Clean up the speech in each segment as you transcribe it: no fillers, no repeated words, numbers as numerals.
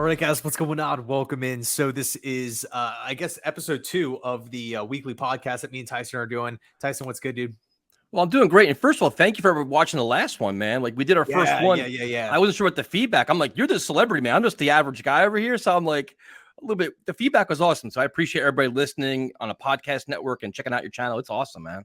right, guys, what's going on? Welcome in. So this is, I guess, episode 2 of the weekly podcast that me and Tyson are doing. Tyson, what's good, dude? Well, I'm doing great. And first of all, thank you for watching the last one, man. Like we did our first one. Yeah. I wasn't sure what the feedback. I'm like, you're the celebrity, man. I'm just the average guy over here. So I'm like a little bit. The feedback was awesome. So I appreciate everybody listening on a podcast network and checking out your channel. It's awesome, man.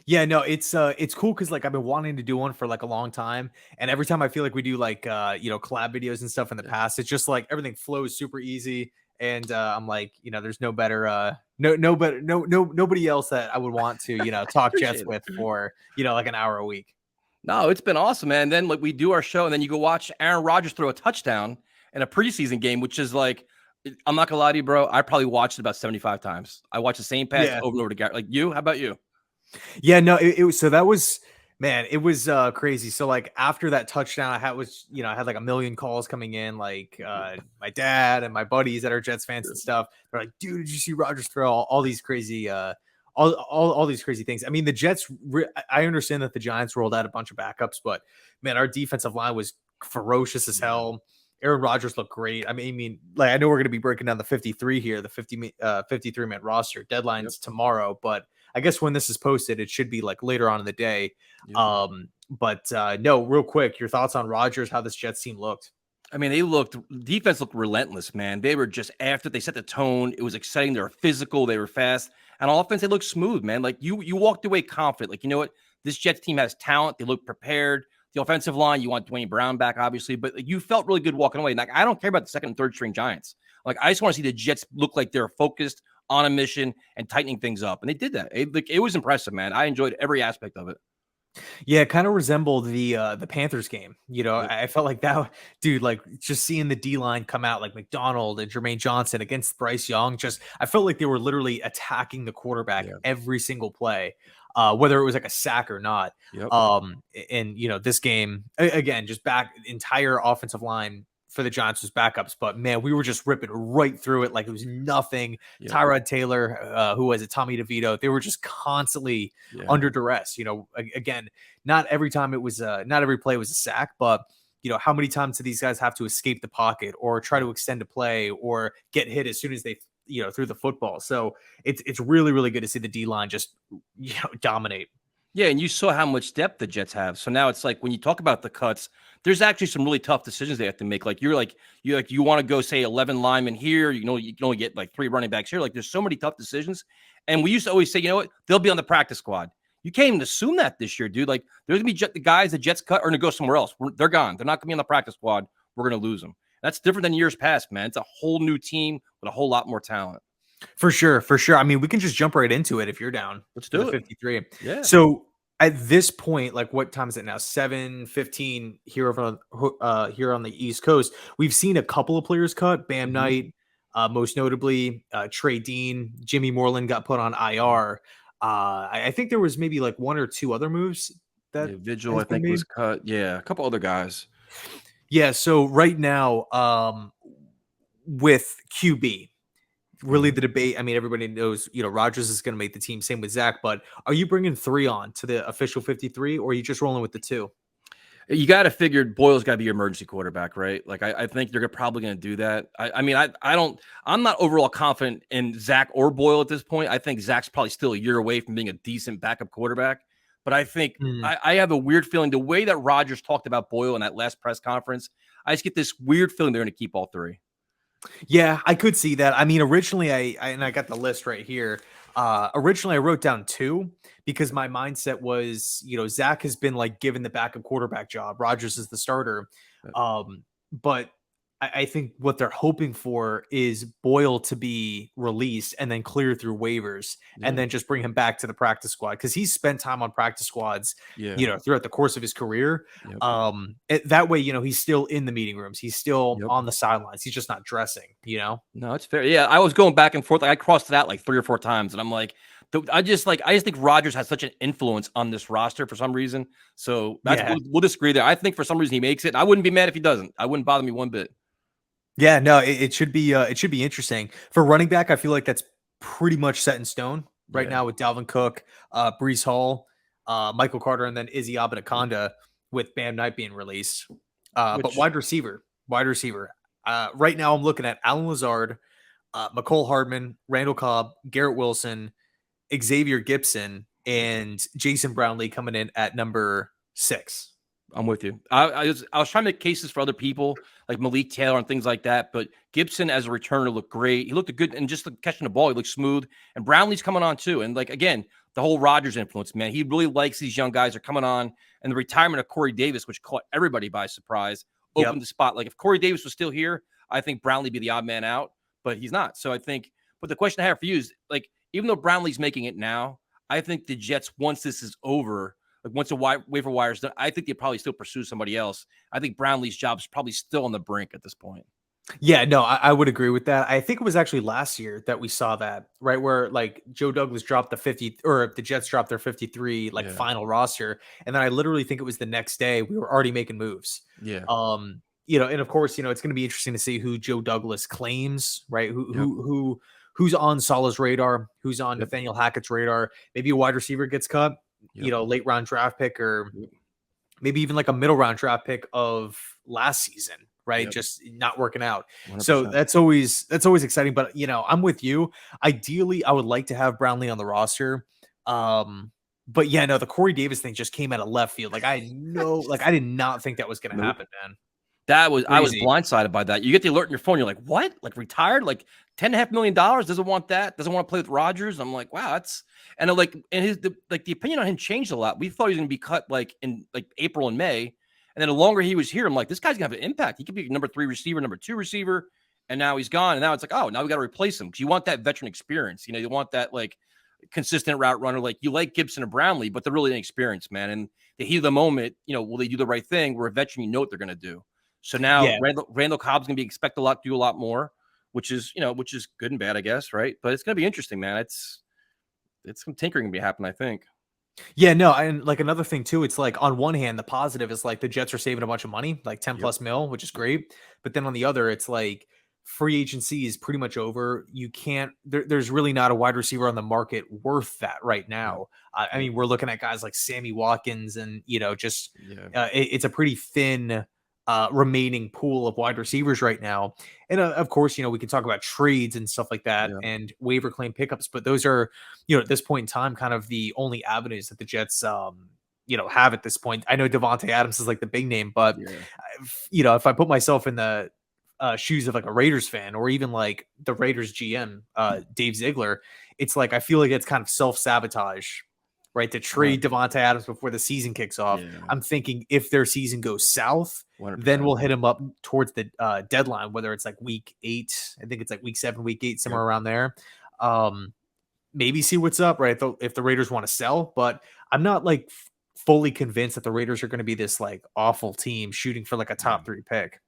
Yeah, no, it's cool because like I've been wanting to do one for like a long time, and every time I feel like we do like collab videos and stuff in the past, it's just like everything flows super easy, and I'm like, there's no better nobody else that I would want to talk Jets with for like an hour a week. No, it's been awesome, man. And then like we do our show, and then you go watch Aaron Rodgers throw a touchdown in a preseason game, which is like, I'm not gonna lie to you, bro. I probably watched it about 75 times. I watched the same pass over and over again. Like you, how about you? Yeah, no, it was, so that was, man, it was crazy. So like after that touchdown, I had like a million calls coming in, like my dad and my buddies that are Jets fans and stuff. They're like, dude, did you see Rodgers throw all these crazy all these crazy things? I mean, the Jets, I understand that the Giants rolled out a bunch of backups, but man, our defensive line was ferocious as hell. Aaron Rodgers looked great. I mean, like I know we're going to be breaking down the 53 here, the 53-man roster. Deadline's tomorrow, but I guess when this is posted, it should be like later on in the day. But no, real quick, your thoughts on Rodgers, how this Jets team looked? I mean, defense looked relentless, man. They were just after they set the tone. It was exciting. They were physical. They were fast. And on offense, they looked smooth, man. Like you walked away confident. Like, you know what? This Jets team has talent. They look prepared. The offensive line, you want Dwayne Brown back, obviously, but you felt really good walking away. Like, I don't care about the second and third string Giants. Like, I just want to see the Jets look like they're focused on a mission and tightening things up. And they did that. It was impressive, man. I enjoyed every aspect of it. Yeah, it kind of resembled the Panthers game. I felt like that, dude, like just seeing the D-line come out like McDonald and Jermaine Johnson against Bryce Young. I felt like they were literally attacking the quarterback every single play, whether it was like a sack or not. And this game, again, just entire offensive line for the Giants was backups, but man, we were just ripping right through it like it was nothing. Tyrod Taylor, who was it, Tommy DeVito, they were just constantly under duress. Again, not every time it was not every play was a sack, but how many times do these guys have to escape the pocket or try to extend a play or get hit as soon as they threw the football? So it's really, really good to see the D-line just dominate. Yeah, and you saw how much depth the Jets have. So now it's like when you talk about the cuts, there's actually some really tough decisions they have to make. Like you want to go say 11 linemen here. You can only get like 3 running backs here. Like there's so many tough decisions. And we used to always say, you know what, they'll be on the practice squad. You can't even assume that this year, dude. Like there's gonna be the guys the Jets cut are gonna go somewhere else. They're gone. They're not gonna be on the practice squad. We're gonna lose them. That's different than years past, man. It's a whole new team with a whole lot more talent. For sure. I mean, we can just jump right into it if you're down. Let's do it. 53. Yeah. So at this point, like what time is it now? 7:15 here on the East Coast. We've seen a couple of players cut. Bam Knight, most notably, Trey Dean, Jimmy Moreland got put on IR. I think there was maybe like 1 or 2 other moves that Vigil, I think, was cut. Yeah, a couple other guys. Yeah. So right now, with QB. Really the debate. I mean, everybody knows, Rodgers is going to make the team. Same with Zach. But are you bringing 3 on to the official 53, or are you just rolling with the 2? You got to figure Boyle's got to be your emergency quarterback, right? Like I think they're probably going to do that. I'm not overall confident in Zach or Boyle at this point. I think Zach's probably still a year away from being a decent backup quarterback. But I think I have a weird feeling the way that Rodgers talked about Boyle in that last press conference. I just get this weird feeling they're going to keep all 3. Yeah, I could see that. I mean, originally I got the list right here. Originally I wrote down 2 because my mindset was, Zach has been like given the backup quarterback job. Rodgers is the starter. But I think what they're hoping for is Boyle to be released and then clear through waivers and then just bring him back to the practice squad, because he's spent time on practice squads, throughout the course of his career. That way, he's still in the meeting rooms. He's still on the sidelines. He's just not dressing, No, it's fair. Yeah, I was going back and forth. Like I crossed it out like 3 or 4 times, and I'm like, I just think Rodgers has such an influence on this roster for some reason. So we'll disagree there. I think for some reason he makes it. I wouldn't be mad if he doesn't. I wouldn't bother me one bit. Yeah, no, it should be interesting. For running back, I feel like that's pretty much set in stone right now with Dalvin Cook, Breece Hall, Michael Carter, and then Izzy Abinaconda with Bam Knight being released. But wide receiver, Right now, I'm looking at Alan Lazard, McCole Hardman, Randall Cobb, Garrett Wilson, Xavier Gibson, and Jason Brownlee coming in at number 6. I'm with you. I was trying to make cases for other people like Malik Taylor and things like that, but Gibson as a returner looked great. He looked good, and just catching the ball, he looked smooth. And Brownlee's coming on too. And like again, the whole Rodgers influence, man. He really likes these young guys are coming on, and the retirement of Corey Davis, which caught everybody by surprise, opened the spot. Like if Corey Davis was still here, I think Brownlee be the odd man out, but he's not. So I think. But the question I have for you is like, even though Brownlee's making it now, I think the Jets, once this is over. Like once a waiver wire is done, I think they probably still pursue somebody else. I think Brownlee's job is probably still on the brink at this point. Yeah, no, I would agree with that. I think it was actually last year that we saw that, right? Where like Joe Douglas dropped the 50, or the Jets dropped their 53 final roster. And then I literally think it was the next day we were already making moves. Yeah. And of course, it's going to be interesting to see who Joe Douglas claims, right? Who's on Salah's radar, who's on Nathaniel Hackett's radar. Maybe a wide receiver gets cut. Late round draft pick, or maybe even like a middle round draft pick of last season, right? Just not working out. 100%. So that's always exciting. But I'm with you. Ideally, I would like to have Brownlee on the roster. But yeah, no, the Corey Davis thing just came out of left field. Like I did not think that was going to happen, man. I was blindsided by that. You get the alert on your phone. You're like, what? Like retired? Like $10.5 million? Doesn't want that? Doesn't want to play with Rodgers? I'm like, wow, that's the opinion on him changed a lot. We thought he was going to be cut like in like April and May, and then the longer he was here, I'm like, this guy's gonna have an impact. He could be number 3 receiver, number 2 receiver, and now he's gone. And now it's like, oh, now we got to replace him because you want that veteran experience. You want that like consistent route runner. Like you like Gibson and Brownlee, but they're really inexperienced, man. And the heat of the moment, will they do the right thing? We're a veteran, you know what they're going to do. So now Randall Cobb's going to be expected to do a lot more, which is good and bad, I guess, right? But it's going to be interesting, man. It's some tinkering going to be happening, I think. Yeah, no, and like another thing too, it's like on one hand, the positive is like the Jets are saving a bunch of money, like 10 plus mil, which is great. But then on the other, it's like free agency is pretty much over. You can't, there's really not a wide receiver on the market worth that right now. I mean, we're looking at guys like Sammy Watkins and, it's a pretty thin remaining pool of wide receivers right now. And of course, we can talk about trades and stuff like that and waiver claim pickups, but those are, at this point in time, kind of the only avenues that the Jets, have at this point. I know Davante Adams is like the big name, but if I put myself in the shoes of like a Raiders fan, or even like the Raiders GM, Dave Ziegler, it's like, I feel like it's kind of self-sabotage, right? To trade Davante Adams before the season kicks off. Yeah. I'm thinking if their season goes south, 100%. Then we'll hit him up towards the deadline, whether it's like week 8, I think it's like week 7, week 8, somewhere around there. Maybe see what's up, right? If the Raiders want to sell, but I'm not like fully convinced that the Raiders are going to be this like awful team shooting for like a top 3 pick.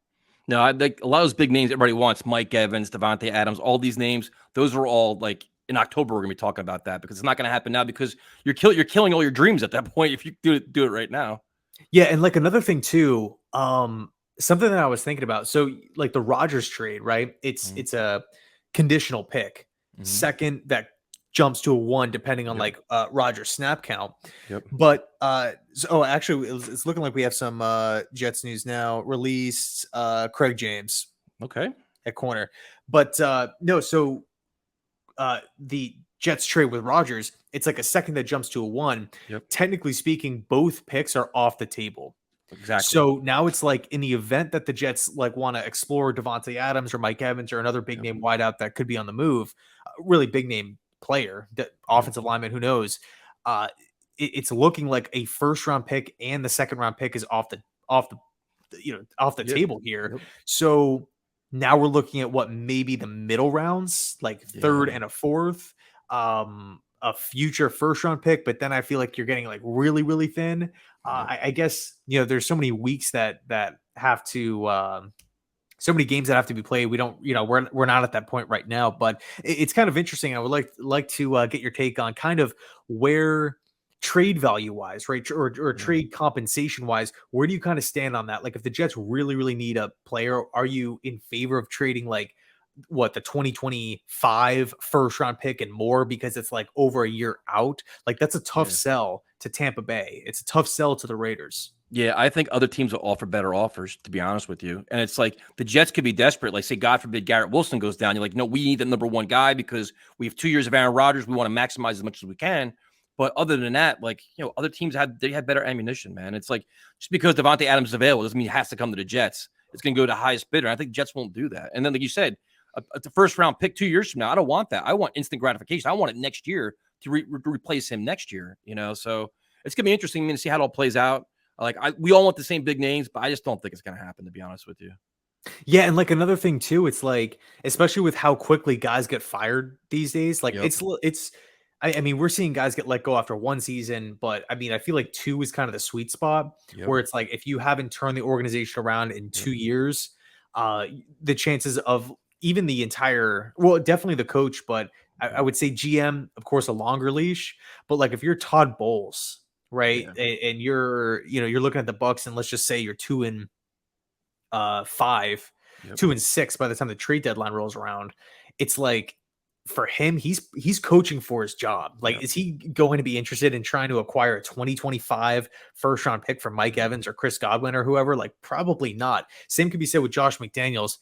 No, I like a lot of those big names everybody wants. Mike Evans, Davante Adams, all these names. Those are all like in October. We're gonna be talking about that because it's not gonna happen now because you're killing all your dreams at that point if you do it right now. Yeah, and like another thing too, something that I was thinking about. So like the Rodgers trade, right? It's a conditional pick, second that jumps to a 1 depending on like Rodgers snap count. But actually it's looking like we have some Jets news now. Released Craig James at corner, but no, so the Jets trade with Rodgers, it's like a second that jumps to a 1. Technically speaking, both picks are off the table. Exactly. So now it's like in the event that the Jets like want to explore Davante Adams or Mike Evans or another big name wideout that could be on the move, really big name player, the offensive lineman, who knows, it's looking like a first round pick and the second round pick is off the table here. So now we're looking at what maybe the middle rounds, like 3rd and a 4th, a future first round pick, but then I feel like you're getting like really, really thin. I guess, there's so many weeks that have to, so many games that have to be played. We don't, we're not at that point right now, but it's kind of interesting. I would like to get your take on kind of where trade value wise, right? Or trade compensation wise, where do you kind of stand on that? Like if the Jets really, really need a player, are you in favor of trading like the 2025 first round pick and more because it's like over a year out? Like that's a tough sell to Tampa Bay. It's a tough sell to the Raiders. Yeah, I think other teams will offer better offers, to be honest with you. And it's like the Jets could be desperate. Like, say, God forbid, Garrett Wilson goes down. You're like, no, we need the number one guy because we have 2 years of Aaron Rodgers. We want to maximize as much as we can. But other than that, like, other teams had better ammunition, man. It's like just because Devontae Adams is available doesn't mean he has to come to the Jets. It's going to go to highest bidder. I think Jets won't do that. And then, like you said, the first round pick 2 years from now, I don't want that. I want instant gratification. I want it next year to replace him next year. So it's going to be interesting to see how it all plays out. Like we all want the same big names, but I just don't think it's going to happen, to be honest with you. Yeah, and like another thing too, it's like, especially with how quickly guys get fired these days, like Yep. I mean, we're seeing guys get let go after one season, but I mean, I feel like two is kind of the sweet spot Yep. where it's like if you haven't turned the organization around in Yep. 2 years, the chances of even the entire, well, definitely the coach, but I would say GM, of course, a longer leash. But like if you're Todd Bowles, right, Yeah. and you're looking at the Bucks, and let's just say you're 2-5, Yep. 2-6 by the time the trade deadline rolls around. It's like for him, he's coaching for his job. Like, Yep. is he going to be interested in trying to acquire a 2025 first round pick from Mike Evans or Chris Godwin or whoever? Like, probably not. Same could be said with Josh McDaniels.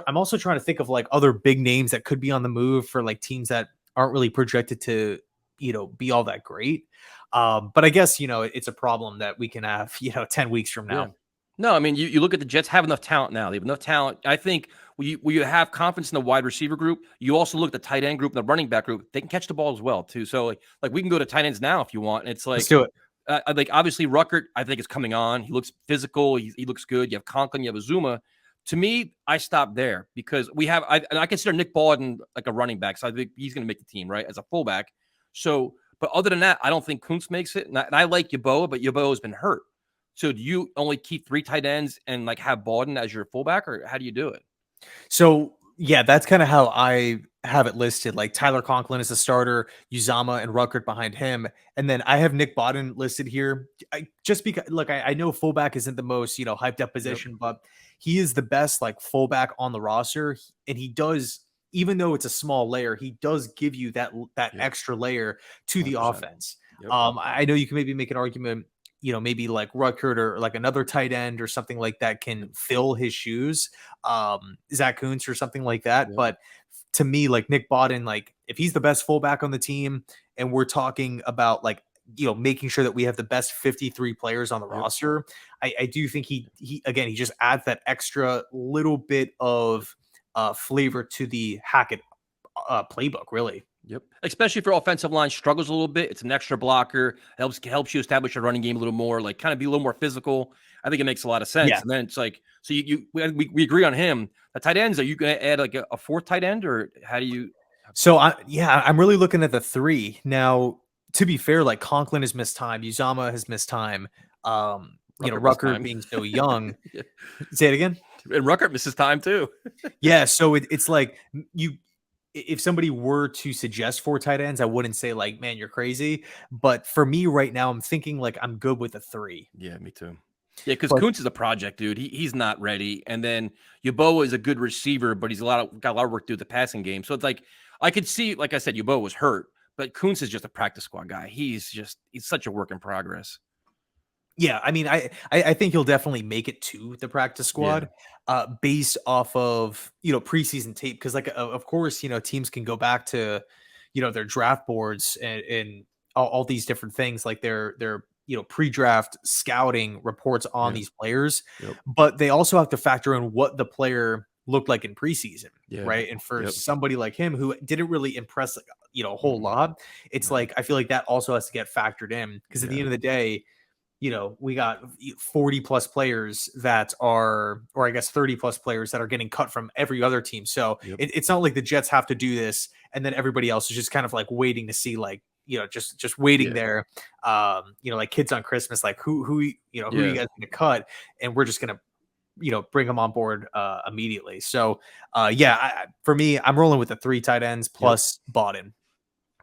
I'm also trying to think of like other big names that could be on the move for like teams that aren't really projected to, be all that great. But I guess, it's a problem that we can have, 10 weeks from Yeah. now. No, I mean, you look at the Jets have enough talent now. They have enough talent. I think when you have confidence in the wide receiver group, you also look at the tight end group and the running back group. They can catch the ball as well too. So like we can go to tight ends now if you want. And it's Let's like do it. like obviously Ruckert, I think is coming on. He looks physical. He looks good. You have Conklin. You have Azuma. To me, I stop there because I consider Nick Baldwin like a running back. So I think he's going to make the team right as a fullback. So, but other than that, I don't think Kuntz makes it. And I like Yeboah, but Yeboah has been hurt. So do you only keep 3 tight ends and like have Baldwin as your fullback, or how do you do it? So yeah, that's kind of how I have it listed. Like Tyler Conklin is the starter, Uzama and Ruckert behind him, and then I have Nick Bawden listed here. Just because, look, I know fullback isn't the most hyped up Yep. position, but he is the best like fullback on the roster, and he does. Even though it's a small layer, he does give you that Yep. extra layer to the 100%. offense. Yep. I know you can maybe make an argument, maybe like Ruckert or like another tight end or something like that can Yep. fill his shoes, Zach Kuntz or something like that. Yep. But to me, like Nick Bawden, like if he's the best fullback on the team, and we're talking about like making sure that we have the best 53 players on the Yep. roster, I do think he again he just adds that extra little bit of flavor to the Hackett playbook, really. Yep. Especially if your offensive line struggles a little bit, it's an extra blocker, helps you establish your running game a little more, like kind of be a little more physical. I think it makes a lot of sense. Yeah. And then it's like, so we agree on him. The tight ends, are you going to add like a fourth tight end, or how do you? So I'm really looking at the 3 now. To be fair, like Conklin has missed time, Uzama has missed time. Ruckert missed Rucker time. being so young. Yeah. Say it again. And Ruckert misses time too. Yeah, so it's like if somebody were to suggest 4 tight ends, I wouldn't say like, man, you're crazy. But for me right now, I'm thinking like I'm good with a 3. Yeah, me too. Yeah, because But Kuntz is a project, dude. He's not ready. And then Yeboah is a good receiver, but he's got a lot of work to do with the passing game. So it's like I could see, like I said, Yeboah was hurt, but Kuntz is just a practice squad guy. He's such a work in progress. yeah, I mean, I think he'll definitely make it to the practice Yeah. squad, based off of preseason tape, because like of course teams can go back to their draft boards and all these different things like their pre-draft scouting reports on Yeah. these players, Yep. but they also have to factor in what the player looked like in preseason, Yeah. right? And for Yep. somebody like him who didn't really impress like, a whole Mm-mm. lot, it's No. like I feel like that also has to get factored in because at the Yeah. end of the day we got 40 plus players that are, or I guess 30 plus players that are getting cut from every other team. So Yep. it's not like the Jets have to do this and then everybody else is just kind of like waiting to see, like, just waiting Yeah. there. Like kids on Christmas, like who are you Yeah. guys going to cut? And we're just going to, bring them on board immediately. So for me, I'm rolling with the 3 tight ends plus Bawden.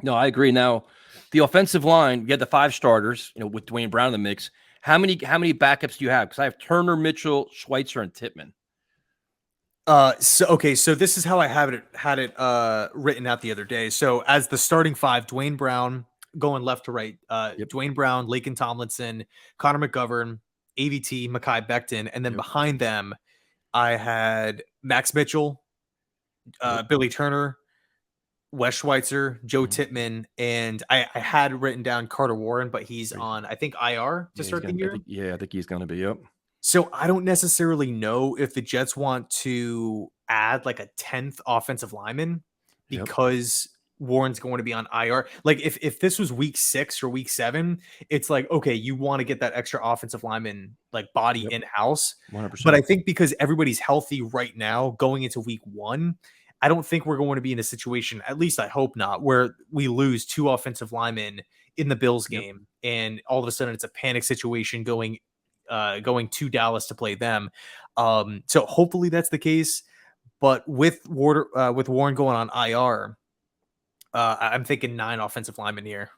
No, I agree. Now, the offensive line, you had the 5 starters, with Dwayne Brown in the mix. How many backups do you have? Because I have Turner, Mitchell, Schweitzer, and Tittman. So this is how I had it written out the other day. So as the starting 5, Dwayne Brown going left to right, Yep. Dwayne Brown, Laken Tomlinson, Connor McGovern, AVT, Mekhi Becton, and then Yep. behind them, I had Max Mitchell, Yep. Billy Turner, Wes Schweitzer, Joe Mhm. Tippmann, and I had written down Carter Warren, but he's Right. on, I think, IR to Yeah, he's start the gonna. year. I think he's gonna be. Yep. So I don't necessarily know if the Jets want to add like a 10th offensive lineman Yep. because Warren's going to be on IR. Like if this was week 6 or week 7, it's like, okay, you want to get that extra offensive lineman like body Yep. in-house. But I 100%. think because everybody's healthy right now going into week 1, I don't think we're going to be in a situation, at least I hope not, where we lose 2 offensive linemen in the Bills Yep. game and all of a sudden it's a panic situation going to Dallas to play them. So hopefully that's the case. But with Warren going on IR, I'm thinking 9 offensive linemen here.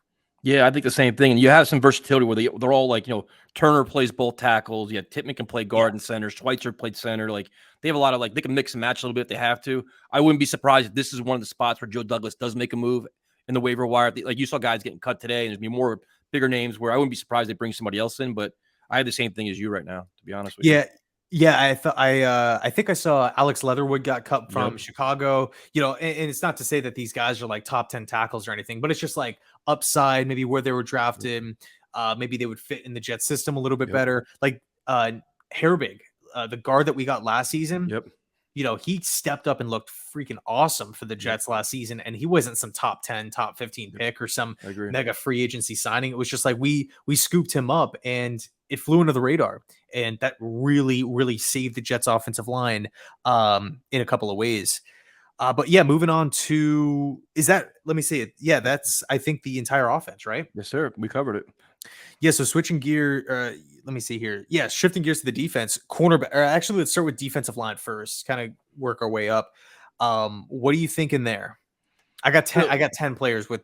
Yeah, I think the same thing. And you have some versatility where they're all like, Turner plays both tackles. Yeah, Tippmann can play Yeah. guard and center. Schweitzer played center. Like they have a lot of they can mix and match a little bit if they have to. I wouldn't be surprised if this is one of the spots where Joe Douglas does make a move in the waiver wire. Like you saw guys getting cut today, and there's be more bigger names where I wouldn't be surprised they bring somebody else in. But I have the same thing as you right now, to be honest with you. Yeah. Yeah, I think I saw Alex Leatherwood got cut from Yep. Chicago. And it's not to say that these guys are like top 10 tackles or anything, but it's just like upside, maybe where they were drafted. Maybe they would fit in the Jet system a little bit Yep. better. Like Hairbig, the guard that we got last season. Yep. He stepped up and looked freaking awesome for the Jets last season. And he wasn't some top 10, top 15 pick or some I agree. mega free agency signing. It was just like we scooped him up and it flew under the radar. And that really, really saved the Jets offensive line in a couple of ways. But yeah, moving on to, let me say it. Yeah, that's, I think, the entire offense, right? Yes, sir. We covered it. Yeah, so switching gear, let me see here. Yeah, shifting gears to the defense, cornerback. Or actually, let's start with defensive line first. Kind of work our way up. What are you thinking there? I got 10. I got 10 players with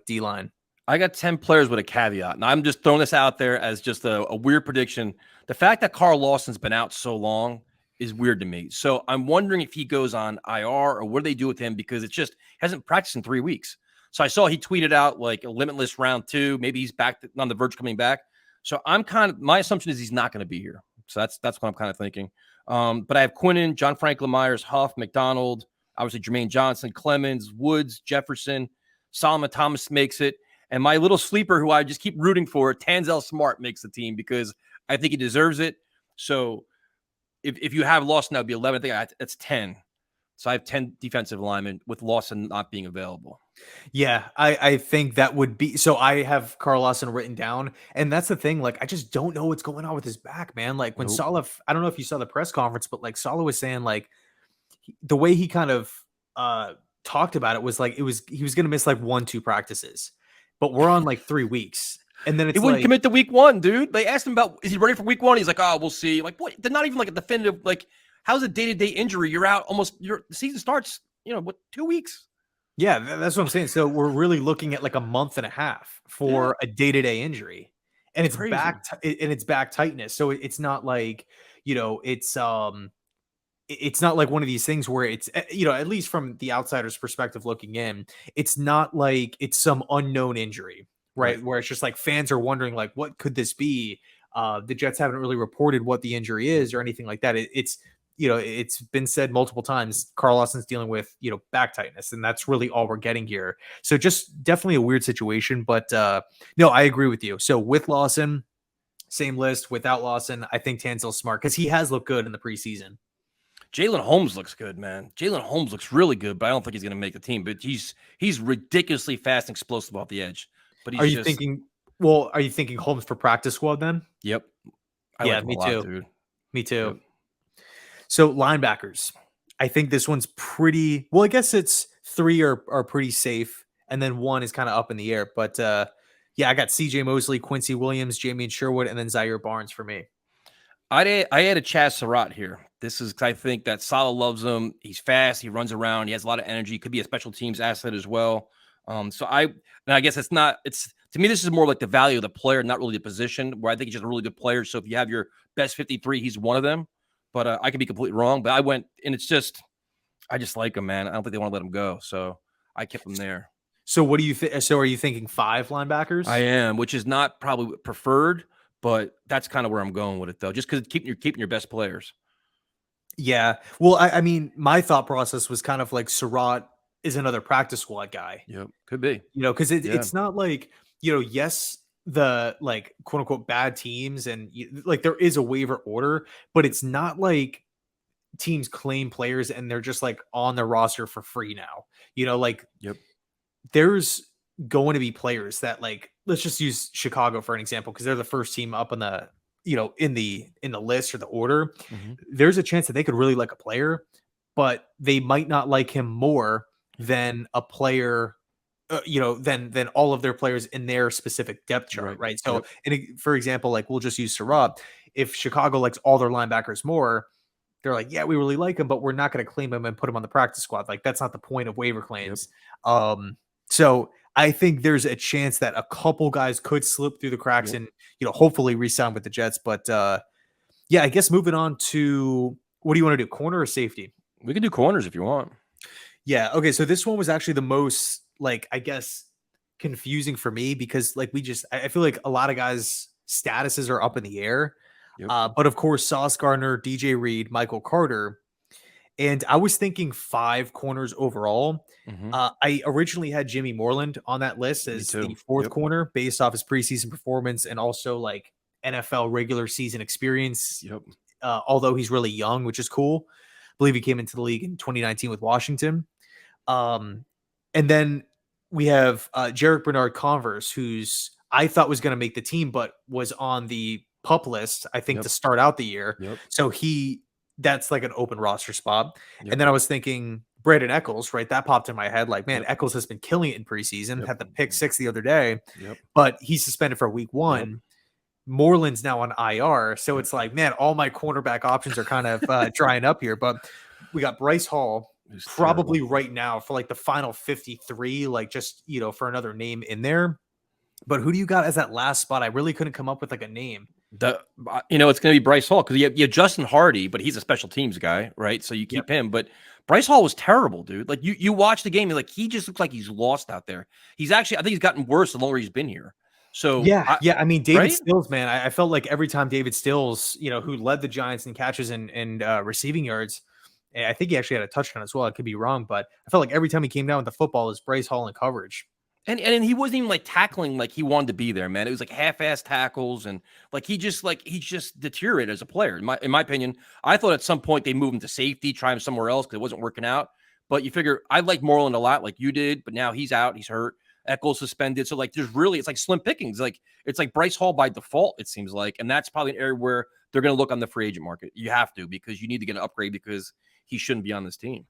D line. I got 10 players with a caveat. And I'm just throwing this out there as just a weird prediction. The fact that Carl Lawson's been out so long is weird to me. So I'm wondering if he goes on IR or what do they do with him because it just hasn't practiced in 3 weeks. So I saw he tweeted out like a limitless round 2. Maybe he's back on the verge of coming back. So my assumption is he's not going to be here. So that's what I'm kind of thinking. But I have Quinnen, John Franklin Myers, Huff, McDonald, obviously Jermaine Johnson, Clemens, Woods, Jefferson, Solomon Thomas makes it. And my little sleeper, who I just keep rooting for, Tanzel Smart, makes the team because I think he deserves it. So if you have Lawson, that would be 11. I think that's 10. So I have 10 defensive linemen with Lawson not being available. Yeah, I think that would be. So I have Carl Lawson written down. And that's the thing. Like, I just don't know what's going on with his back, man. Like when Saleh, I don't know if you saw the press conference, but like Saleh was saying, like, the way he kind of talked about it was like he was going to miss like 1-2 practices. But we're on like 3 weeks. And then it's he wouldn't like, commit to week 1, dude. They asked him about, is he ready for week 1? He's like, oh, we'll see. Like, what? They're not even like a definitive, like, how's a day-to-day injury? You're out the season starts, 2 weeks. Yeah, that's what I'm saying. So we're really looking at like a month and a half for a day-to-day injury. And it's Crazy. back tightness. So it's not like, it's not like one of these things where it's, at least from the outsider's perspective looking in, it's not like it's some unknown injury, right? Where it's just like fans are wondering, like, what could this be? The Jets haven't really reported what the injury is or anything like that. It's been said multiple times, Carl Lawson's dealing with, back tightness, and that's really all we're getting here. So just definitely a weird situation, but no, I agree with you. So with Lawson, same list. Without Lawson, I think Tanzel's smart because he has looked good in the preseason. Jalen Holmes looks good, man. Jalen Holmes looks really good, but I don't think he's going to make the team. But he's ridiculously fast and explosive off the edge. But he's Are you thinking Holmes for practice squad then? Yep. Me too. Dude. Me too. Yep. So linebackers, I think this one's pretty well. I guess it's 3 are pretty safe, and then 1 is kind of up in the air. But I got C.J. Mosley, Quincy Williams, Jamie Sherwood, and then Zaire Barnes for me. I had a Chaz Surratt here. This is, I think that Saleh loves him. He's fast. He runs around. He has a lot of energy. Could be a special teams asset as well. I guess to me, this is more like the value of the player, not really the position, where I think he's just a really good player. So if you have your best 53, he's one of them. But I could be completely wrong. But I just like him, man. I don't think they want to let him go. So I kept him there. So what do you think? So are you thinking 5 linebackers? I am, which is not probably preferred. But that's kind of where I'm going with it, though, just because keeping your best players. Yeah. Well, I mean, my thought process was kind of like Surratt is another practice squad guy, Yep, could be. because Yeah, it's not like, yes, the like quote unquote bad teams and like there is a waiver order, but it's not like teams claim players and they're just like on the roster for free now. Like yep, there's going to be players that, like, let's just use Chicago for an example because they're the first team up on the in the list or the order. hmm There's a chance that they could really like a player, but they might not like him more than a player, than all of their players in their specific depth chart, right. right? So, Yep, for example, like we'll just use Sarab. If Chicago likes all their linebackers more, they're like, yeah, we really like him, but we're not going to claim him and put him on the practice squad. Like that's not the point of waiver yep, claims. So I think there's a chance that a couple guys could slip through the cracks yep. and hopefully re-sign with the Jets. But yeah, I guess moving on to what do you want to do, corner or safety? We can do corners if you want. Yeah. Okay. So this one was actually the most, like, I guess, confusing for me because, like, I feel like a lot of guys' statuses are up in the air. Yep. But of course, Sauce Gardner, DJ Reed, Michael Carter. And I was thinking 5 corners overall. hmm I originally had Jimmy Moreland on that list Me as the too. 4th Yep. corner based off his preseason performance and also like NFL regular season experience. Yep. Although he's really young, which is cool. I believe he came into the league in 2019 with Washington. Um, and then we have Jarek Bernard Converse, who's I thought was going to make the team, but was on the pup list, I think, Yep. to start out the year. Yep. So that's like an open roster spot. Yep. And then I was thinking Brandon Eccles, right? That popped in my head. Like, man, Yep. Eccles has been killing it in preseason, Yep. had the pick 6 the other day, Yep. but he's suspended for week 1. Yep. Moreland's now on IR. So Yep. it's like, man, all my cornerback options are kind of drying up here. But we got Bryce Hall It's probably terrible. right now for like the final 53, like just, for another name in there. But who do you got as that last spot? I really couldn't come up with like a name. It's going to be Bryce Hall because you have Justin Hardy, but he's a special teams guy, right? So you keep him. But Bryce Hall was terrible, dude. Like you watch the game, like he just looks like he's lost out there. He's actually, I think he's gotten worse the longer he's been here. So Yeah. I mean, David right? Stills, man, I felt like every time David Stills, who led the Giants in catches and receiving yards, and I think he actually had a touchdown as well. I could be wrong, but I felt like every time he came down with the football, it was Bryce Hall in coverage. And he wasn't even like tackling like he wanted to be there, man. It was like half-ass tackles and like he just deteriorated as a player. In my opinion, I thought at some point they moved him to safety, try him somewhere else because it wasn't working out. But you figure I like Moreland a lot, like you did, but now he's out, he's hurt. Eccles suspended, so like it's like slim pickings. Like it's like Bryce Hall by default, it seems like, and that's probably an area where they're going to look on the free agent market. You have to because you need to get an upgrade because he shouldn't be on this team.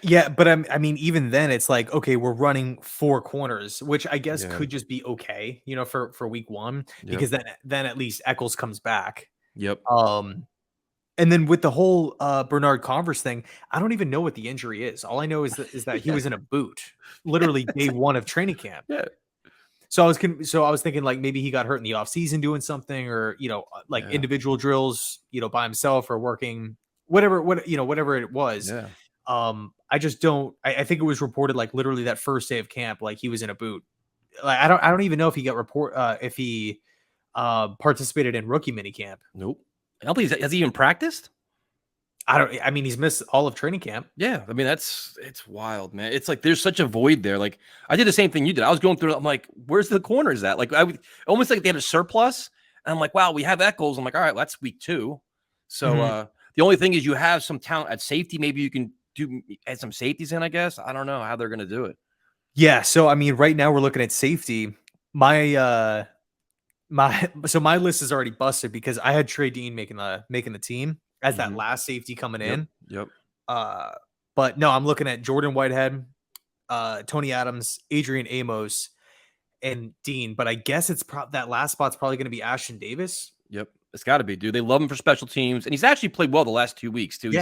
Yeah, but I mean, even then, it's like, okay, we're running 4 corners, which I guess Yeah. could just be okay, for week 1, Yep. because then at least Eccles comes back. Yep. And then with the whole Bernard Converse thing, I don't even know what the injury is. All I know is that he Yeah. was in a boot, literally day 1 of training camp. Yeah. So I was thinking like maybe he got hurt in the offseason doing something, or like Yeah. individual drills, by himself or working, whatever it was. Yeah. I just don't. I think it was reported like literally that first day of camp, like he was in a boot. Like I don't even know if he got if he participated in rookie minicamp. Nope. I don't believe has he even practiced? I mean, he's missed all of training camp. Yeah, I mean it's wild, man. It's like there's such a void there. Like I did the same thing you did. I was going through. I'm like, where's the corners at? Like I would almost like they had a surplus, and I'm like, wow, we have Eccles. I'm like, all right, that's week 2. So the only thing is you have some talent at safety. Maybe you can add some safeties in. I guess I don't know how they're gonna do it. Yeah. So I mean, right now we're looking at safety. My list is already busted because I had Trey Dean making the team as that last safety coming in. Yep. But no, I'm looking at Jordan Whitehead, Tony Adams, Adrian Amos, and Dean. But I guess it's that last spot's probably going to be Ashton Davis. Yep. It's got to be, dude. They love him for special teams, and he's actually played well the last 2 weeks too. Yeah.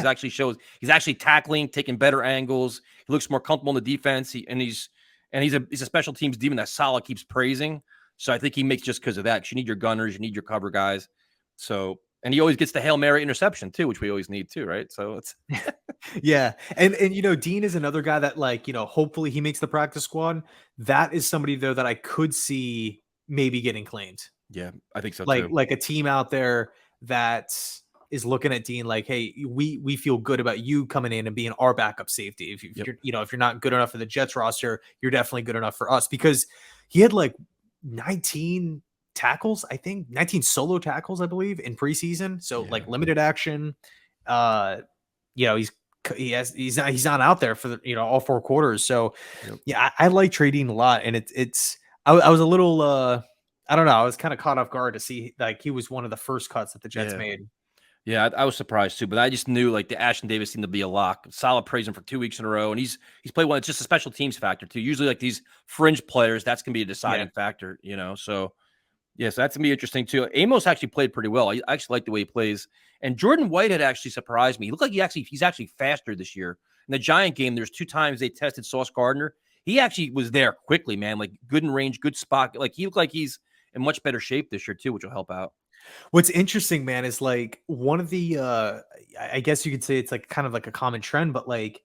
He's actually tackling, taking better angles. He looks more comfortable in the defense. He's a special teams demon that Salah keeps praising. So I think he makes just because of that. 'Cause you need your gunners, you need your cover guys. So and he always gets the Hail Mary interception too, which we always need too, right? So it's yeah, and Dean is another guy that like hopefully he makes the practice squad. That is somebody though that I could see maybe getting claimed. Yeah, I think so Like too. like a team out there that is looking at Dean like, hey, we feel good about you coming in and being our backup safety. If Yep. you're if you're not good enough for the Jets roster, you're definitely good enough for us because he had like 19 tackles, I think 19 solo tackles, I believe, in preseason. So Yeah. like limited action. Uh, he's not out there for the all 4 quarters. So Yep. yeah, I like trading a lot, and I was a little I don't know, I was kind of caught off guard to see like he was one of the first cuts that the Jets Yeah. made. Yeah, I was surprised too, but I just knew like the Ashton Davis seemed to be a lock. Solid praise him for 2 weeks in a row, and he's played one. It's just a special teams factor too. Usually, like these fringe players, that's gonna be a Yeah. deciding factor, you know. So yes, that's gonna be interesting too. Amos actually played pretty well. I actually like the way he plays, and Jordan White had actually surprised me. He looked like he's actually faster this year. In the Giant game, there's 2 times they tested Sauce Gardner. He actually was there quickly, man. Like good in range, good spot. Like he looked like he's in much better shape this year too, which will help out. What's interesting, man, is like one of the I guess you could say it's like kind of like a common trend, but like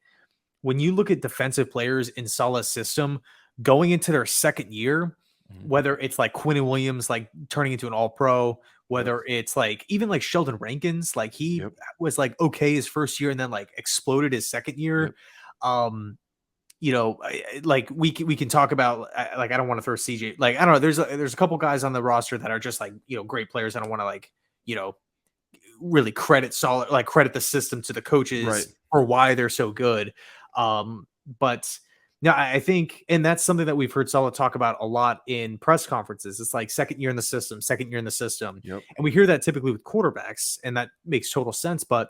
when you look at defensive players in Saleh's system going into their second year, Mhm. whether it's like Quinn Williams like turning into an all pro, Yep. whether it's like even like Sheldon Rankins, like he Yep. was like okay his first year and then like exploded his second year. Yep. Um, like we can talk about like I don't want to throw CJ like I don't know there's a couple guys on the roster that are just like great players. I don't want to like you know really credit the system to the Right. coaches for why they're so good. But no, I think, and that's something that we've heard Salah talk about a lot in press conferences. It's like second year in the system, second year in the system. Yep. And we hear that typically with quarterbacks, and that makes total sense. But,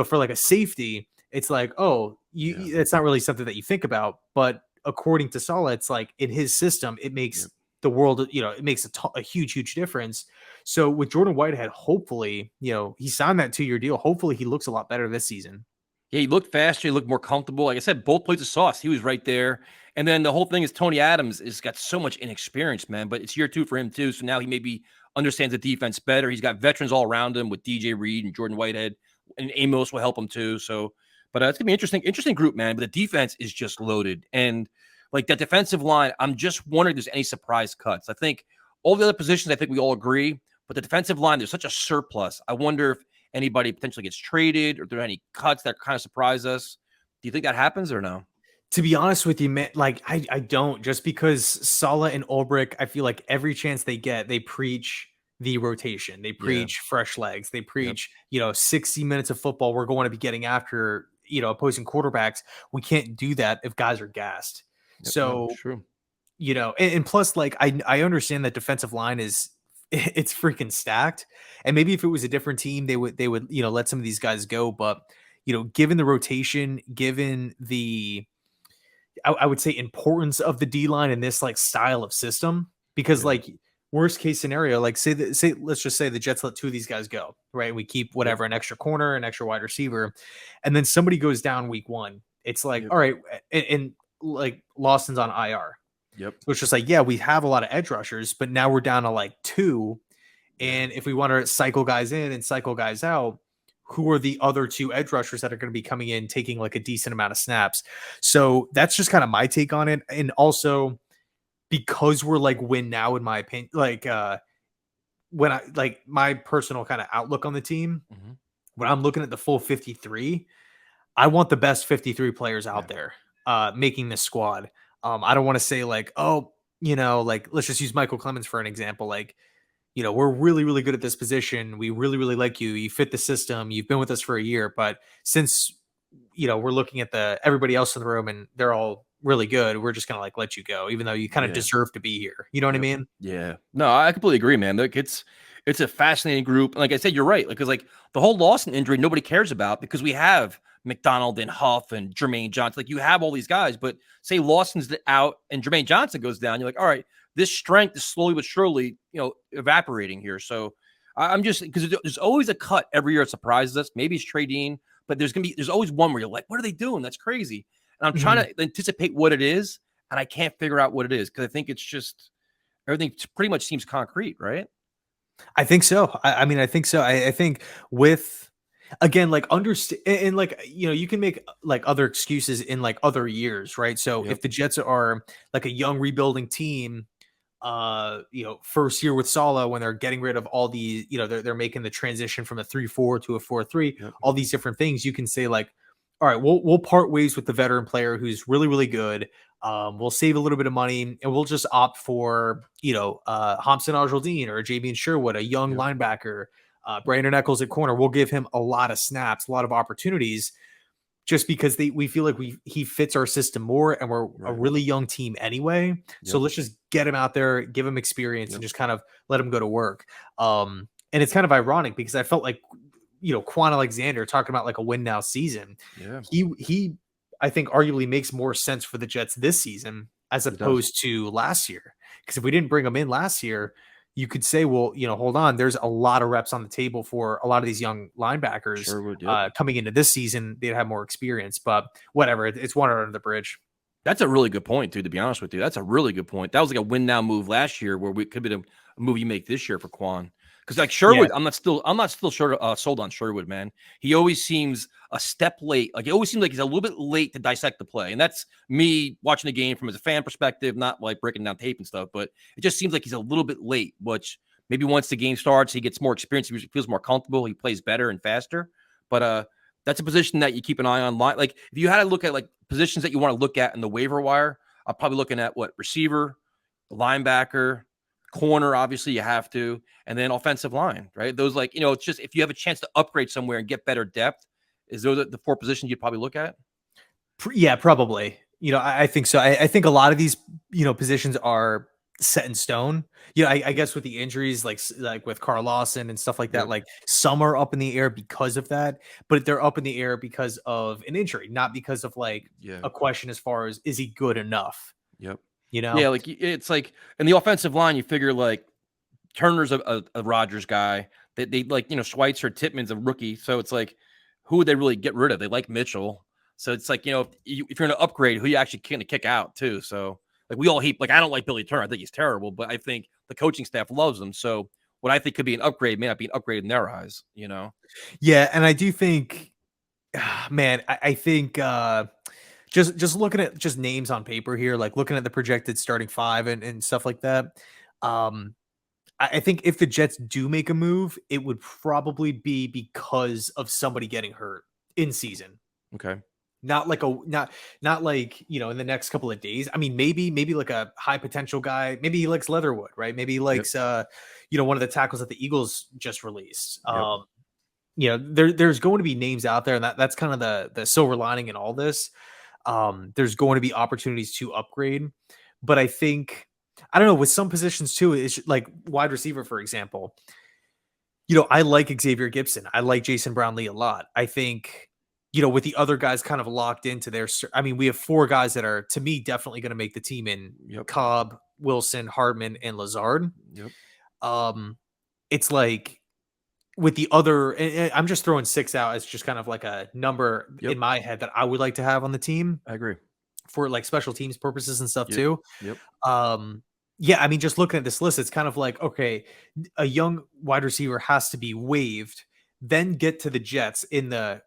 for like a safety, it's like, oh, Yeah. it's not really something that you think about. But according to Salah, it's like in his system, it makes Yep. the world, it makes a huge, huge difference. So with Jordan Whitehead, hopefully, he signed that 2-year deal. Hopefully he looks a lot better this season. Yeah, he looked faster. He looked more comfortable. Like I said, both plates of sauce. He was right there. And then the whole thing is Tony Adams has got so much inexperience, man. But it's year 2 for him too. So now he maybe understands the defense better. He's got veterans all around him with DJ Reed and Jordan Whitehead, and Amos will help him too. So, but it's gonna be interesting group, man. But the defense is just loaded, and like that defensive line, I'm just wondering if there's any surprise cuts. I think all the other positions, I think we all agree, but the defensive line, there's such a surplus. I wonder if anybody potentially gets traded or if there are any cuts that kind of surprise us. Do you think that happens or no? To be honest with you, man, like I don't just because Salah and Ulbrich, I feel like every chance they get, they preach the rotation. They Yeah. preach fresh legs. They Yep. preach, 60 minutes of football. We're going to be getting after, opposing quarterbacks. We can't do that if guys are gassed. Yep. No, it's So, true. and plus, like I understand that defensive line is it's freaking stacked. And maybe if it was a different team, they would, let some of these guys go. But, given the rotation, given the I would say importance of the D line in this like style of system because Yeah. like worst case scenario, like let's just say the Jets let 2 of these guys go, right? We keep Yep. whatever an extra corner, an extra wide receiver, and then somebody goes down week 1. It's like, Yep. all right, and like Lawson's on IR. Yep. So it's just like, yeah, we have a lot of edge rushers, but now we're down to like 2. Yeah. And if we want to cycle guys in and cycle guys out, who are the other 2 edge rushers that are going to be coming in taking like a decent amount of snaps? So that's just kind of my take on it. And also because we're like win now, in my opinion, like when I like my personal kind of outlook on the team, Mhm. when I'm looking at the full 53, I want the best 53 players Yeah. out there making this squad. I don't want to say like, oh, like let's just use Michael Clemens for an example. Like, we're really, really good at this position. We really, really like you. You fit the system. You've been with us for a year. But since, we're looking at everybody else in the room and they're all really good, we're just going to like let you go, even though you kind of Yeah. deserve to be here. You know what I Yep. mean? Yeah. No, I completely agree, man. Like it's a fascinating group. Like I said, you're right. Because like the whole Lawson injury, nobody cares about because we have McDonald and Huff and Jermaine Johnson. Like you have all these guys, but say Lawson's out and Jermaine Johnson goes down, you're like, all right, this strength is slowly but surely, evaporating here. So I'm just because there's always a cut every year that surprises us. Maybe it's Trey Dean, but there's always one where you're like, what are they doing? That's crazy. And I'm trying to anticipate what it is, and I can't figure out what it is because I think it's just everything pretty much seems concrete, right? I think so. I mean, I think so. I think with again, like understand and like you can make like other excuses in like other years, right? So Yep. if the Jets are like a young rebuilding team, first year with Saleh when they're getting rid of all the, they're making the transition from a 3-4 to a 4-3, Yep. all these different things. You can say like, all right, we'll part ways with the veteran player who's really, really good. We'll save a little bit of money and we'll just opt for, Hamson Ajaldine or Jabian Sherwood, a young Yep. linebacker, Brandon Eccles at corner. We'll give him a lot of snaps, a lot of opportunities, just because we feel like he fits our system more, and we're a Right. really young team anyway. So Yep. let's just get him out there, give him experience, Yep. and just kind of let him go to work. And it's kind of ironic because I felt like, Quan Alexander talking about like a win now season. Yeah. He I think arguably makes more sense for the Jets this season as It does. opposed to last year. Because if we didn't bring him in last year, you could say, well, hold on, there's a lot of reps on the table for a lot of these young linebackers Sherwood. Yep. coming into this season. They'd have more experience, but whatever. It's water under the bridge. That's a really good point, dude. To be honest with you, that's a really good point. That was like a win now move last year, where we could be a move you make this year for Quan. Because like Sherwood, Yeah. I'm not still sold on Sherwood, man. He always seems a step late. Like it always seems like he's a little bit late to dissect the play, and that's me watching the game from as a fan perspective, not like breaking down tape and stuff. But it just seems like he's a little bit late. Which maybe once the game starts, he gets more experience, he feels more comfortable, he plays better and faster. But that's a position that you keep an eye on. Like if you had to look at like positions that you want to look at in the waiver wire, I'm probably looking at receiver, linebacker, corner. Obviously, you have to, and then offensive line, right? Those it's just if you have a chance to upgrade somewhere and get better depth, is those the four positions you'd probably look at? Yeah, probably. I think so. I think a lot of these, positions are set in stone. I guess with the injuries, like with Carl Lawson and stuff like that, Yep. like some are up in the air because of that, but they're up in the air because of an injury, not because of like a question as far as is he good enough? Yep. Yeah, Yeah, like it's like in the offensive line, you figure like Turner's a Rodgers guy. They like Schweitzer, Tittman's a rookie, so it's like who would they really get rid of? They like Mitchell, so it's like if you're going to upgrade, who you actually kind of kick out too. So like we all hate I don't like Billy Turner. I think he's terrible, but I think the coaching staff loves him. So what I think could be an upgrade may not be an upgrade in their eyes. Yeah, and I do think, man, I think just looking at just names on paper here, like looking at the projected starting five and stuff like that. I think if the Jets do make a move, it would probably be because of somebody getting hurt in season. Okay. Not like not like, in the next couple of days. I mean, maybe like a high potential guy. Maybe he likes Leatherwood, right? Maybe he likes one of the tackles that the Eagles just released. Yep. There's going to be names out there, and that's kind of the silver lining in all this. There's going to be opportunities to upgrade, but I think, I don't know, with some positions too, it's like wide receiver, for example. I like Xavier Gibson. I like Jason Brownlee a lot. I think, with the other guys kind of locked into their, I mean, we have four guys that are, to me, definitely going to make the team in Cobb, Wilson, Hardman, and Lazard. Yep. It's like with the other, and I'm just throwing six out as just kind of like a number in my head that I would like to have on the team. I agree. For like special teams purposes and stuff Yep. too. Yep. Yeah, I mean, just looking at this list, it's kind of like, okay, a young wide receiver has to be waived, then get to the Jets in the,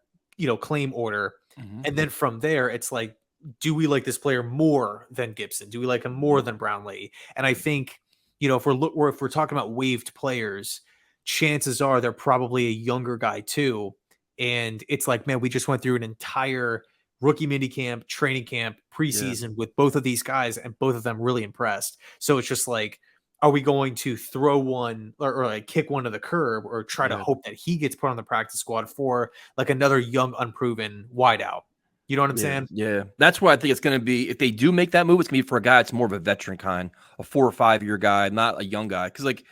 claim order. Mm-hmm. And then from there, it's like, do we like this player more than Gibson? Do we like him more than Brownlee? And I think, if we're talking about waived players, chances are they're probably a younger guy too. And it's like, man, we just went through an entire rookie mini camp, training camp, preseason with both of these guys, and both of them really impressed. So it's just like, are we going to throw one or like kick one to the curb or try to hope that he gets put on the practice squad for like another young, unproven wideout? You know what I'm saying? Yeah. That's why I think it's going to be, if they do make that move, it's going to be for a guy that's more of a veteran kind, a 4 or 5 year guy, not a young guy. Because like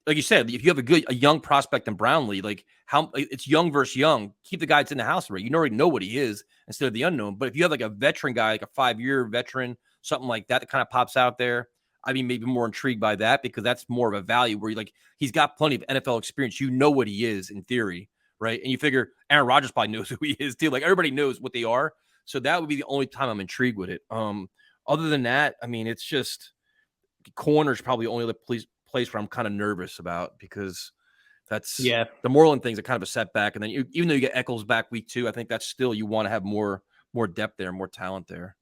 you said, if you have a young prospect in Brownlee, like how it's young versus young, keep the guy that's in the house already. You already know what he is instead of the unknown. But if you have like a veteran guy, like a 5-year veteran, something like that kind of pops out there, I'd be maybe more intrigued by that, because that's more of a value where he's got plenty of NFL experience. You know what he is in theory, right? And you figure Aaron Rodgers probably knows who he is too. Like everybody knows what they are. So that would be the only time I'm intrigued with it. Other than that, I mean, it's just corner's probably only the place where I'm kind of nervous about, because that's the Moreland thing's a kind of a setback. And then even though you get Eccles back week 2, I think that's still, you want to have more depth there, more talent there.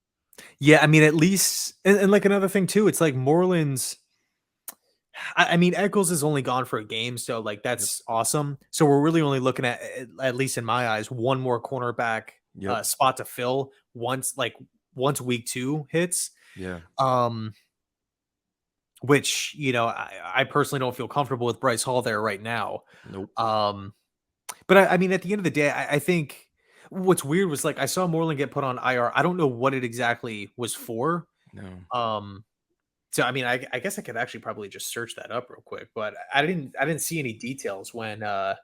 Yeah, I mean, at least, and like another thing too, it's like Moreland's, I mean, Eccles is only gone for a game, so like Yep. that's awesome. So we're really only looking at least in my eyes, one more cornerback Yep. spot to fill once week 2 hits. Yeah. Um, which I personally don't feel comfortable with Bryce Hall there right now. Nope. Um, but I mean, at the end of the day, I think what's weird was like I saw Moreland get put on IR. I don't know what it exactly was for. No. Um, So I mean, I guess I could actually probably just search that up real quick, but I didn't see any details when the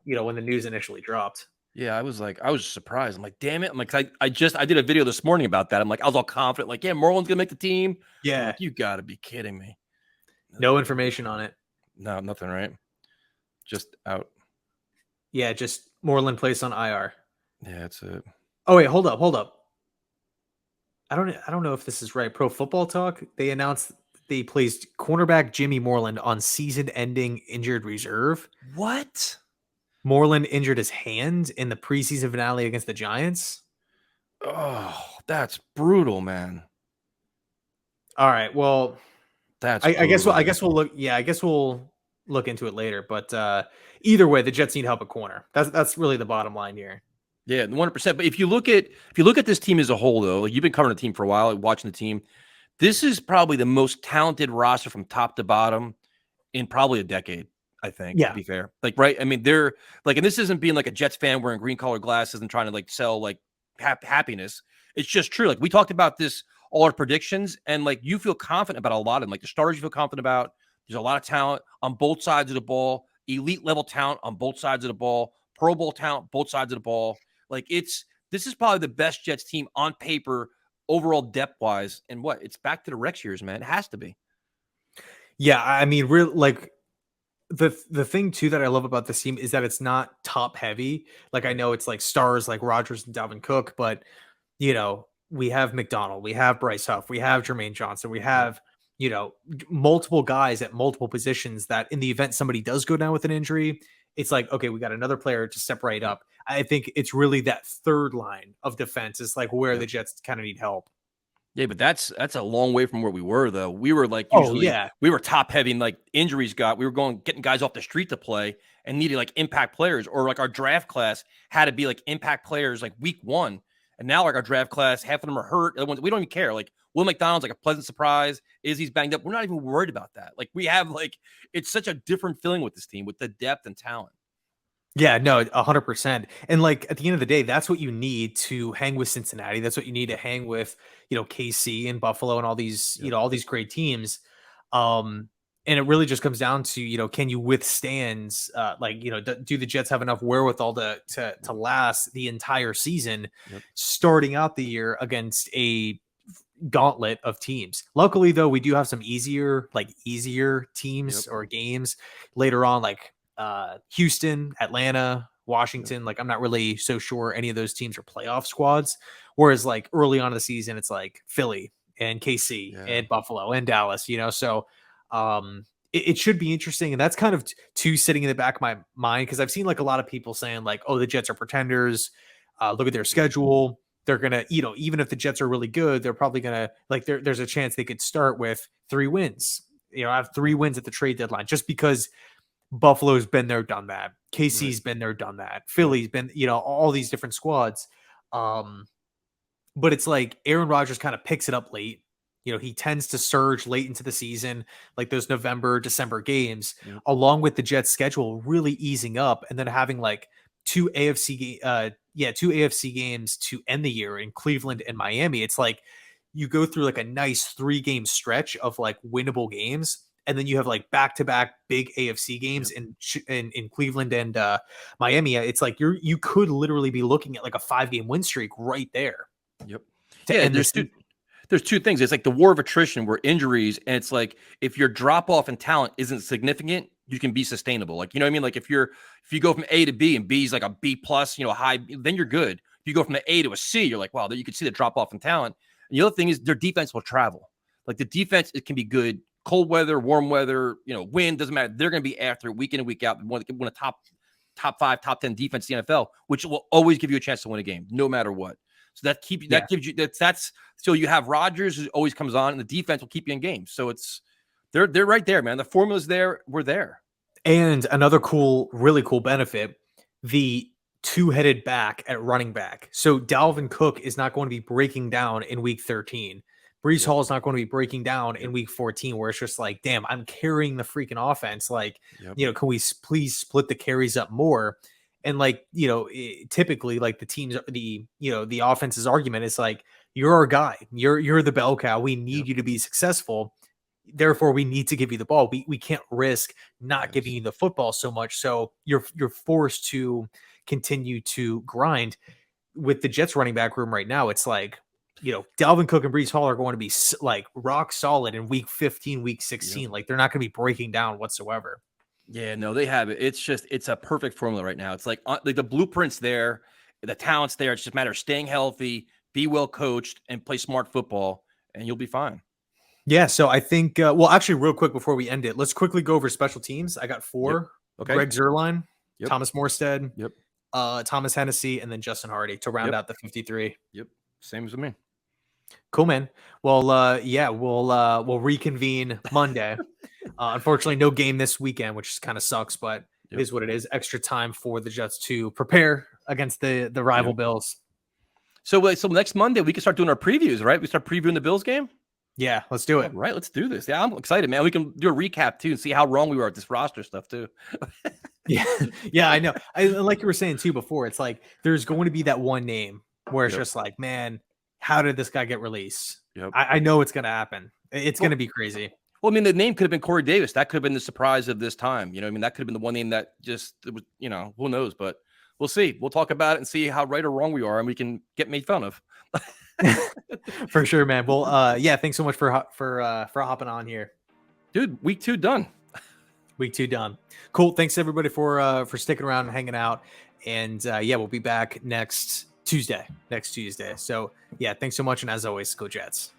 news initially dropped. Yeah, I was surprised. I'm like, damn it. I'm like, I did a video this morning about that. I'm like, I was all confident, like, yeah, Moreland's gonna make the team. I'm Yeah, like, you gotta be kidding me. no information on it. No, nothing, right? Just out. Yeah, just Moreland placed on IR. Yeah, that's it. Oh wait, hold up. I don't know if this is right. Pro Football Talk, they announced they placed cornerback Jimmy Moreland on season-ending injured reserve. What? Moreland injured his hand in the preseason finale against the Giants. Oh, that's brutal, man. All right, well, That's I guess brutal. we'll look. Yeah, I guess we'll look into it later. But either way, the Jets need help at corner. That's really the bottom line here. Yeah, 100%. But if you look at this team as a whole, though, like you've been covering the team for a while, like watching the team, this is probably the most talented roster from top to bottom in probably a decade. I think, to Yeah, be fair, like, right? I mean, they're like, and this isn't being like a Jets fan wearing green collar glasses and trying to like sell like happiness. It's just true. Like we talked about this, all our predictions, and like you feel confident about a lot of them. Like the starters, you feel confident about. There's a lot of talent on both sides of the ball, elite level talent on both sides of the ball, Pro Bowl talent, both sides of the ball. Like this is probably the best Jets team on paper, overall depth wise. And what it's back to the Rex years, man. It has to be. yeah. I mean, real like the thing too that I love about this team is that it's not top heavy. Like I know it's like stars like Rodgers and Dalvin Cook, but we have McDonald, we have Bryce Huff, we have Jermaine Johnson, we Yep. have multiple guys at multiple positions that in the event somebody does go down with an injury, it's like, okay, we got another player to step right Yep. up. I think it's really that third line of defense is like where the Yep. Jets kind of need help. Yeah, but that's a long way from where we were, though. We were like Oh usually yeah. we were top heavy, and like injuries got. We were getting guys off the street to play and needed like impact players, or like our draft class had to be like impact players like week 1. And now like our draft class, half of them are hurt. The other ones, we don't even care. Like Will McDonald's like a pleasant surprise. Izzy's banged up. We're not even worried about that. Like we have like it's such a different feeling with this team with the depth and talent. Yeah, no, 100%. And like at the end of the day, that's what you need to hang with Cincinnati. That's what you need to hang with, KC and Buffalo and all these, Yep. all these great teams. Um, and it really just comes down to, can you withstand, do the Jets have enough wherewithal to last the entire season, Yep. starting out the year against a gauntlet of teams. Luckily, though, we do have some easier Yep. teams or games later on, like Houston, Atlanta, Yep. Washington. Like I'm not really so sure any of those teams are playoff squads. Whereas like early on in the season, it's like Philly and KC Yeah. and Buffalo and Dallas. So it should be interesting, and that's kind of two sitting in the back of my mind because I've seen like a lot of people saying like, oh, the Jets are pretenders. Look at their Yep. schedule. They're gonna, even if the Jets are really good, they're probably gonna like there's a chance they could start with 3 wins. Have 3 wins at the trade deadline just because Buffalo's been there, done that. Right. KC's been there, done that. Yep. Philly's been, all these different squads. But it's like Aaron Rodgers kind of picks it up late. He tends to surge late into the season, like those November, December games, Yep. along with the Jets schedule really easing up and then having like two AFC games to end the year in Cleveland and Miami. It's like you go through like a nice 3-game stretch of like winnable games, and then you have like back-to-back big AFC games Yep. in Cleveland and Miami. It's like you could literally be looking at like a 5-game win streak right there Yep. to Yeah, end the season. there's two things. It's like the war of attrition where injuries, and it's like if your drop off in talent isn't significant, you can be sustainable. Like, you know what I mean? Like if you go from A to B and B is like a B plus, high, then you're good. If you go from an A to a C, you're like, wow, you can see the drop off in talent. And the other thing is their defense will travel. Like the defense, it can be good, cold weather, warm weather, wind, doesn't matter. They're going to be after week in and week out. One a top 5, top 10 defense in the NFL, which will always give you a chance to win a game, no matter what. So Yeah. gives you that's so you have Rodgers who always comes on, and the defense will keep you in games. So it's They're right there, man. The formula's there. We're there. And another really cool benefit, the two-headed back at running back. So Dalvin Cook is not going to be breaking down in week 13. Brees Hall is not going to be breaking down in week 14, where it's just like, damn, I'm carrying the freaking offense. Like, can we please split the carries up more? And like, typically like the offense's argument is like, you're our guy. You're the bell cow. We need you to be successful. Therefore, we need to give you the ball. We can't risk not giving you the football so much. So you're forced to continue to grind. With the Jets running back room right now, it's like, Dalvin Cook and Brees Hall are going to be like rock solid in week 15, week 16. Like they're not going to be breaking down whatsoever. Yeah, no, they have it. It's a perfect formula right now. It's like the blueprint's there, the talent's there. It's just a matter of staying healthy, be well coached, and play smart football, and you'll be fine. Yeah, so I think, actually, real quick before we end it, let's quickly go over special teams. I got 4. Yep. Okay. Greg Zuerlein, Thomas Morstead, Yep. Thomas Hennessy, and then Justin Hardy to round out the 53. Yep. Same as me. Cool, man. Well, we'll reconvene Monday. Unfortunately, no game this weekend, which kind of sucks, but it is what it is. Extra time for the Jets to prepare against the rival Bills. So next Monday, we can start doing our previews, right? We start previewing the Bills game? Yeah, let's do it. All right, let's do this. Yeah, I'm excited, man. We can do a recap, too, and see how wrong we were at this roster stuff, too. Yeah, I know. Like you were saying, too, before, it's like there's going to be that one name where it's just like, man, how did this guy get released? I know it's going to happen. It's going to be crazy. Well, I mean, the name could have been Corey Davis. That could have been the surprise of this time. That could have been the one name that just, who knows? But we'll see. We'll talk about it and see how right or wrong we are, and we can get made fun of. For sure, man. Well, thanks so much for hopping on here, dude. Week 2 done. Week 2 done. Cool. Thanks everybody for sticking around and hanging out. And we'll be back next Tuesday. So yeah, thanks so much. And as always, go Jets.